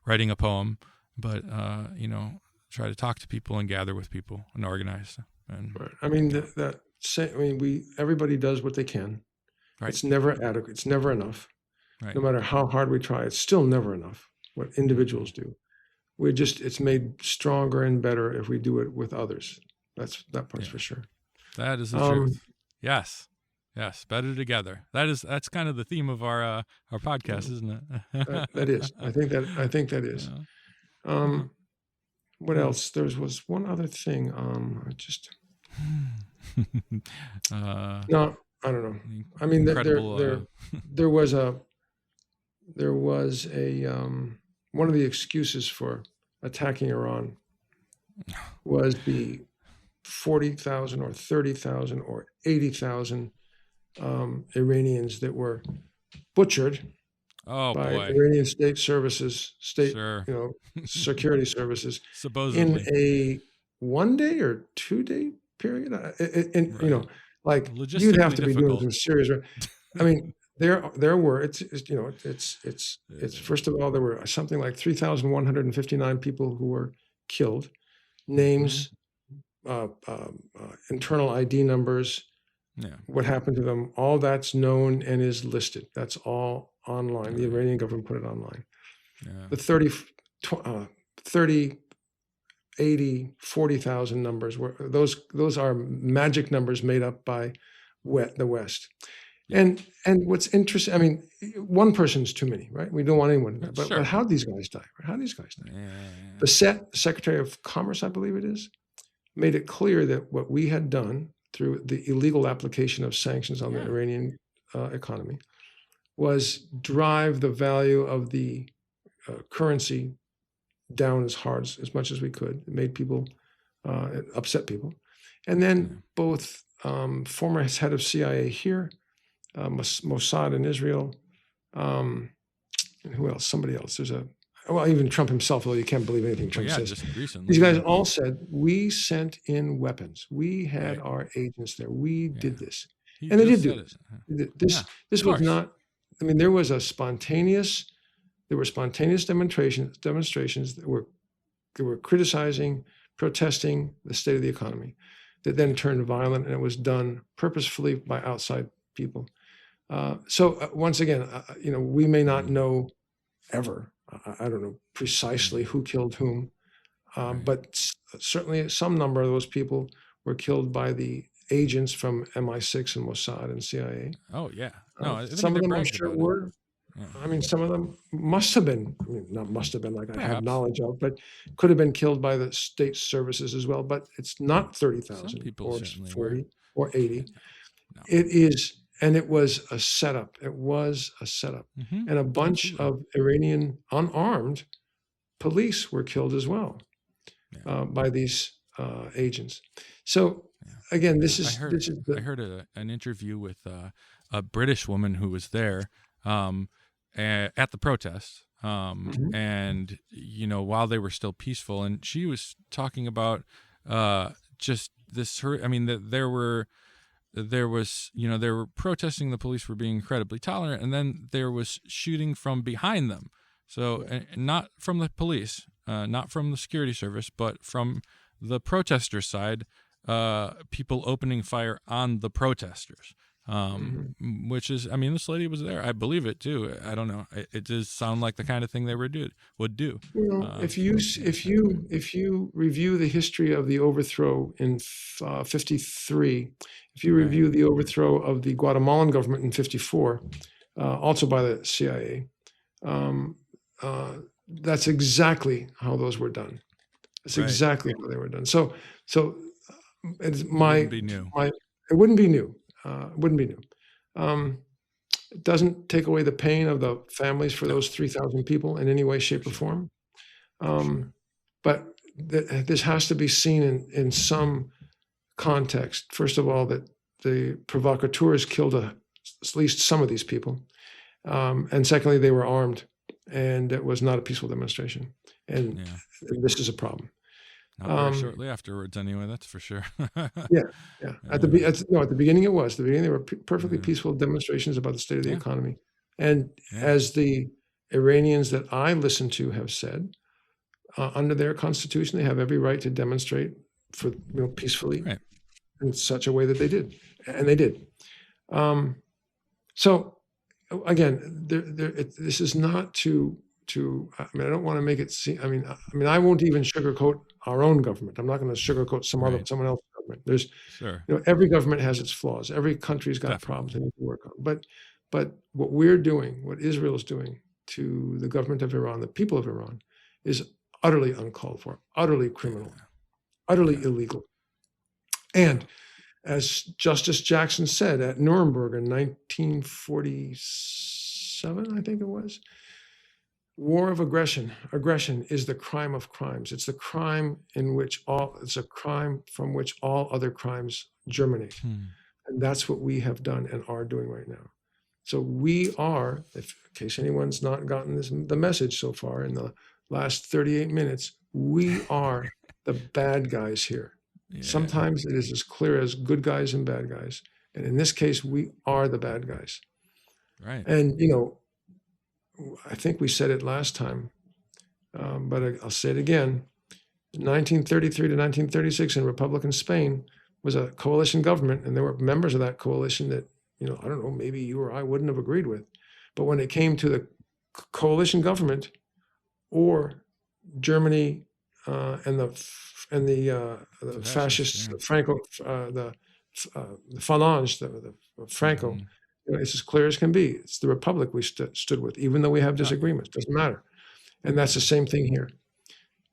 writing a poem, but try to talk to people and gather with people and organize. And right. Everybody does what they can. Right. It's never adequate. It's never enough. Right. No matter how hard we try, it's still never enough. What individuals do, it's made stronger and better if we do it with others. That part's for sure. That is the truth. Yes. Yes, better together. That's kind of the theme of our podcast, isn't it? That is. I think that is. Yeah. What else? There was one other thing. No, I don't know. I mean, there was a one of the excuses for attacking Iran was the 40,000 or 30,000 or 80,000 Iranians that were butchered by Iranian state services, Sure. security services Supposedly. in a 1 day or 2 day period. And Right. like Logistically you'd have to be doing difficult. some serious. I mean, there were it's first of all there were something like 3,159 people who were killed, names, internal ID numbers, Yeah. what happened to them, all that's known and is listed. That's all online. The Iranian government put it online. Yeah. The 30, 80, 40,000 numbers were those are magic numbers made up by the West. Yeah. And what's interesting, I mean, one person's too many, right? We don't want anyone to die. But how these guys die? How these guys die? Yeah. The Secretary of Commerce, I believe it is, made it clear that what we had done through the illegal application of sanctions on the Iranian economy was drive the value of the currency down as much as we could. It made people upset people, and then both former head of CIA here, Mossad in Israel, and who else? Somebody else. Even Trump himself, although you can't believe anything Trump says. Just recently. These guys all said, we sent in weapons. We had our agents there. We did this. And they did do this. This was not, I mean, there were spontaneous demonstrations that were criticizing, protesting the state of the economy that then turned violent, and it was done purposefully by outside people. So once again, we may not know ever, I don't know precisely who killed whom, but certainly some number of those people were killed by the agents from MI6 and Mossad and CIA. Oh yeah, no, some of them I'm sure were. Yeah. I mean, some of them must have been, not must have been like I have knowledge of, but could have been killed by the state services as well. But it's not 30,000 or 40 or 80. No. It is. And it was a setup. It was a setup. Mm-hmm. And a bunch of Iranian unarmed police were killed as well by these agents. So again, I heard an interview with a British woman who was there at the protest. And, while they were still peaceful, and she was talking about just this, I mean, that they were protesting, the police were being incredibly tolerant, and then there was shooting from behind them. So not from the police, not from the security service, but from the protester side, people opening fire on the protesters. Which is, I mean, this lady was there. I believe it too. I don't know. It does sound like the kind of thing they would do. If you review the history of the overthrow in 53, if you review the overthrow of the Guatemalan government in 54, also by the CIA, that's exactly how those were done. That's exactly how they were done. So it's it wouldn't be new. It wouldn't be new. It doesn't take away the pain of the families for those 3,000 people in any way, shape, or form. But this has to be seen in some context. First of all, that the provocateurs killed at least some of these people. And secondly, they were armed, and it was not a peaceful demonstration. And this is a problem. Not very shortly afterwards, anyway. That's for sure. Yeah. At the beginning, it was. At the beginning, there were perfectly peaceful demonstrations about the state of the economy, and as the Iranians that I listen to have said, under their constitution, they have every right to demonstrate peacefully in such a way that they did, and they did. So again, this is not to. I mean, I don't want to make it seem. I mean, I won't even sugarcoat our own government. I'm not going to sugarcoat someone else's government. There's, every government has its flaws. Every country's got problems they need to work on. But what we're doing, what Israel is doing to the government of Iran, the people of Iran, is utterly uncalled for, utterly criminal, utterly illegal. And as Justice Jackson said at Nuremberg in 1947, I think it was. war of aggression is the crime of crimes. It's a crime from which all other crimes germinate. And that's what we have done and are doing right now. So we are, in case anyone's not gotten the message so far in the last 38 minutes, we are the bad guys here. Yeah. Sometimes it is as clear as good guys and bad guys. And in this case, we are the bad guys. Right. And, I think we said it last time, but I'll say it again. 1933 to 1936 in Republican Spain was a coalition government, and there were members of that coalition that, I don't know, maybe you or I wouldn't have agreed with. But when it came to the coalition government or Germany and the fascists, the Franco, the Phalange, the Franco, it's as clear as can be. It's the republic we stood with, even though we have disagreements. Doesn't matter. And that's the same thing here.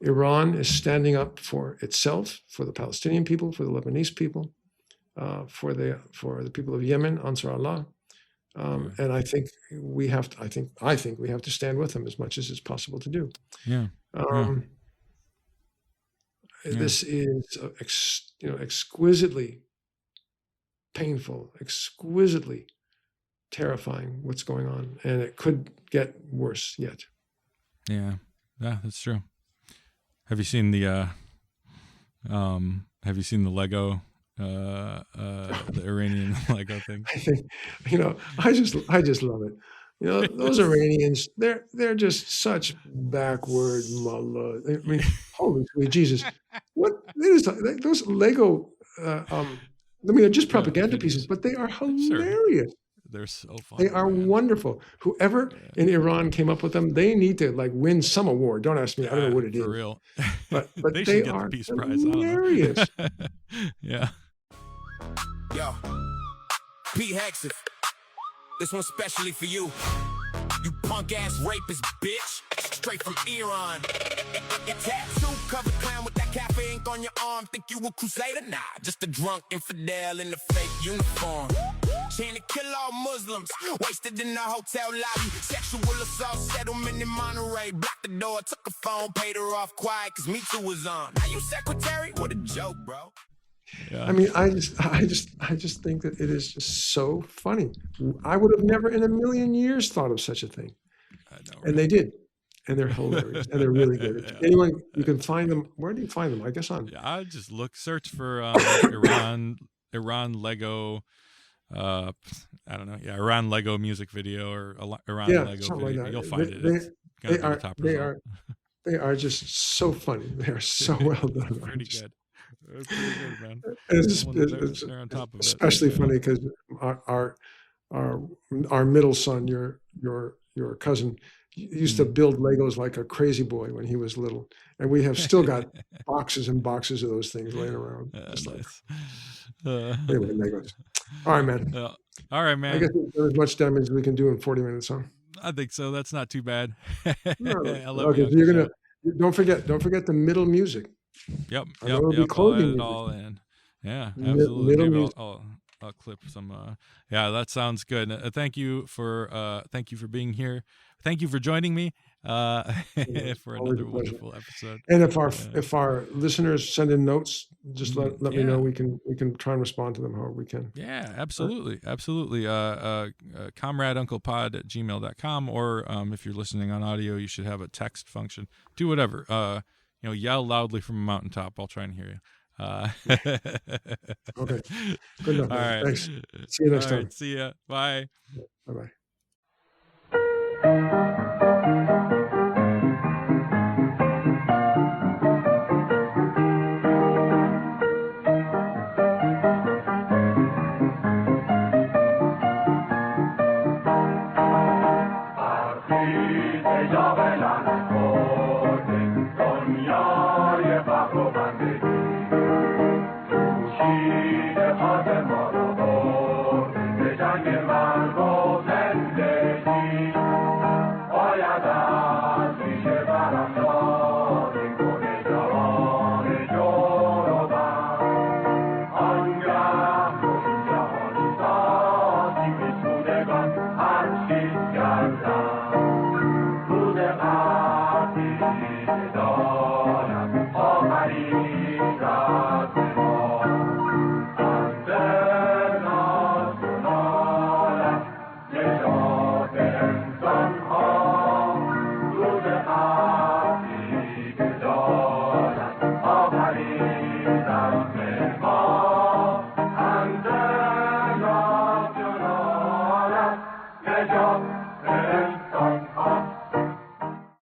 Iran is standing up for itself, for the Palestinian people, for the Lebanese people, for the people of Yemen, Ansar Allah. And I think we have to. I think we have to stand with them as much as it's possible to do. This is exquisitely painful, exquisitely terrifying what's going on, and it could get worse yet. Yeah, that's true. Have you seen the Lego, the Iranian Lego thing? I think, I just love it. Those Iranians, they're just such backward mullah. I mean, holy sweet Jesus. What it is, those Lego, they're just propaganda pieces, but they are hilarious. Sure. They're so funny. They are wonderful. Whoever in Iran came up with them, they need to win some award. Don't ask me. I don't know what it is. For real. But they should get are the Peace Prize. Hilarious. Yeah. Yo, Pete Hexif, this one's specially for you. You punk ass rapist bitch, straight from Iran. Tattoo covered clown with that cafe ink on your arm. Think you a crusader? Nah, just a drunk infidel in a fake uniform. Trying to kill all Muslims, wasted in a hotel lobby. Sexual assault settlement in Monterey. Blocked the door, took a phone, paid her off quiet, cause Me Too was on. Now you secretary? What a joke, bro. Yeah. I mean, I just think that it is just so funny. I would have never in a million years thought of such a thing. I know, right? And they did. And they're hilarious. And they're really good. Yeah. Anyone, you can find them. Where do you find them? I guess on. Yeah, I just search for Iran Lego. I don't know. Yeah, Iran Lego music video or Iran Lego video. Like you'll find it. They are just so funny. They are so well done. Pretty good. It's pretty good, man. It's on top of especially funny because our middle son, your cousin, used to build Legos like a crazy boy when he was little, and we have still got boxes and boxes of those things laying around. Nice. Anyway, Legos. All right, man. All right, man. I guess there's as much damage as we can do in 40 minutes, huh? I think so. That's not too bad. I love so you're gonna don't forget the middle music. Yep. I'll add it all in. Yeah, absolutely. Maybe I'll clip some. Yeah, that sounds good. Thank you for being here. Thank you for joining me for another wonderful episode. And if our listeners send in notes, just let me know. We can try and respond to them however we can. Yeah, absolutely. Comrade Uncle Pod at gmail.com, or if you're listening on audio, you should have a text function. Do whatever. Yell loudly from a mountaintop. I'll try and hear you. Okay. Good enough. All right. Thanks. See you next time. Right, see ya. Bye. Bye-bye. Buddha dog.